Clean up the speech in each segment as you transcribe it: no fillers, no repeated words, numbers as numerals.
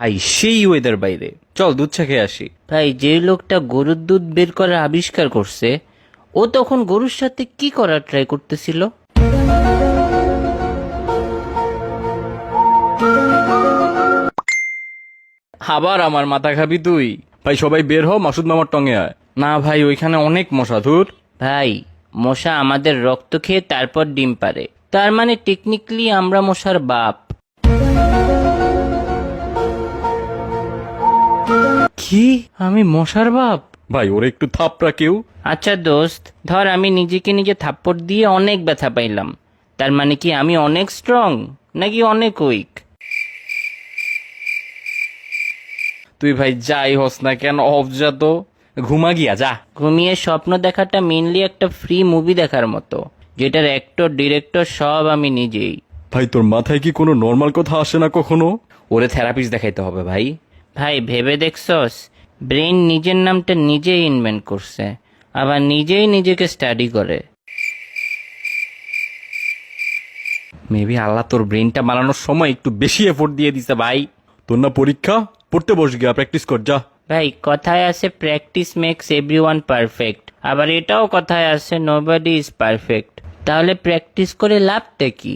ভাই সেই ওয়েদার বাইরে, চল দুধ চা খেয়ে আসি। ভাই, যে লোকটা গরুর দুধ বের করার আবিষ্কার করছে, ও তখন গরুর সাথে কি করার ট্রাই করতেছিল? আবার আমার মাথা খাবি তুই? ভাই সবাই বের হও, মাসুদ মামার টঙে আয়। না ভাই, ওইখানে অনেক মশা। ধুর। ভাই, মশা আমাদের রক্ত খেয়ে তারপর ডিম পারে, তার মানে টেকনিক্যালি আমরা মশার বাপ। কি? আমি মশার বাপ? ভাই ওরে একটু থাপড়া কেউ। আচ্ছা দোস্ত, ধর আমি নিজেকে নিজে থাপ্পড় দিয়ে অনেক ব্যথা পাইলাম, তার মানে কি আমি অনেক স্ট্রং নাকি অনেক উইক? তুই ভাই যাই হস না কেন, অফ যা তো, ঘুমা গিয়া যা। ঘুমিয়ে স্বপ্ন দেখাটা মেইনলি একটা ফ্রি মুভি দেখার মতো, যেটার অ্যাক্টর ডিরেক্টর সব আমি নিজেই। ভাই তোর মাথায় কি কোনো নর্মাল কথা আসে না কখনো? ওরে থেরাপিস্ট দেখাইতে হবে ভাই। ভাই ভেবে দেখছস, ব্রেন নিজের নামটা নিজেই ইনভেন্ট করছে, আবার নিজেই নিজেকে স্টাডি করে। মেবি আল্লাহ তোর ব্রেনটা বানানোর সময় একটু বেশি এফোর্ট দিয়ে দিছে ভাই। তোর না পরীক্ষা, পড়তে বস গিয়া, প্র্যাকটিস কর যা। ভাই কথায় আছে প্র্যাকটিস মেক্স এভরিওয়ান পারফেক্ট, আবার এটাও কথায় আছে নোবডি ইজ পারফেক্ট। তাহলে প্র্যাকটিস করে লাভটা কি?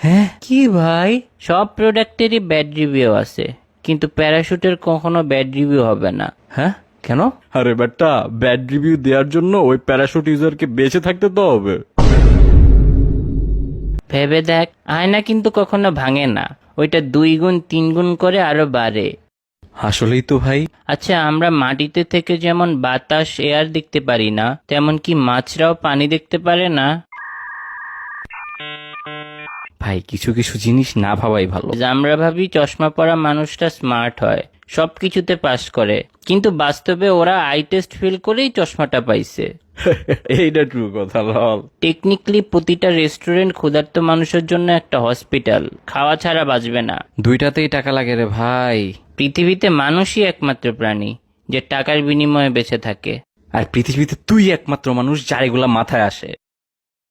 হ্যাঁ কি ভাই, সব প্রোডাক্টেরই ব্যাড রিভিউ আছে, কিন্তু প্যারাশুটের কখনো ব্যাড রিভিউ হবে না। হ্যাঁ, কেন? আরে বেটা, ব্যাড রিভিউ দেওয়ার জন্য ওই প্যারাশুট ইউজারকে বেঁচে থাকতে তো হবে। ভেবে দেখ, আয়না কিন্তু কখনো ভাঙে না, ওইটা 2 গুণ 3 গুণ করে আরো বাড়ে। আসলেই তো ভাই। আচ্ছা, আমরা মাটিতে থেকে যেমন বাতাস এয়ার দেখতে পারি না, তেমন কি মাছরাও পানি দেখতে পারে না? ভাই কিছু কিছু জিনিস না ভাবাই ভালো। আমরা ভাবি চশমা পরা মানুষটা স্মার্ট হয়, সবকিছুতে পাস করে, কিন্তু বাস্তবে ওরা আই টেস্ট ফেল করেই চশমাটা পাইছে। এইটা ট্রু কথা লল। টেকনিক্যালি প্রতিটা রেস্টুরেন্ট ক্ষুধার্ত মানুষের জন্য একটা হসপিটাল, খাওয়া ছাড়া বাঁচবে না। দুইটাতেই টাকা লাগে রে ভাই। পৃথিবীতে মানুষই একমাত্র প্রাণী যে টাকার বিনিময়ে বেঁচে থাকে। আর পৃথিবীতে তুই একমাত্র মানুষ যার এগুলা মাথায় আসে।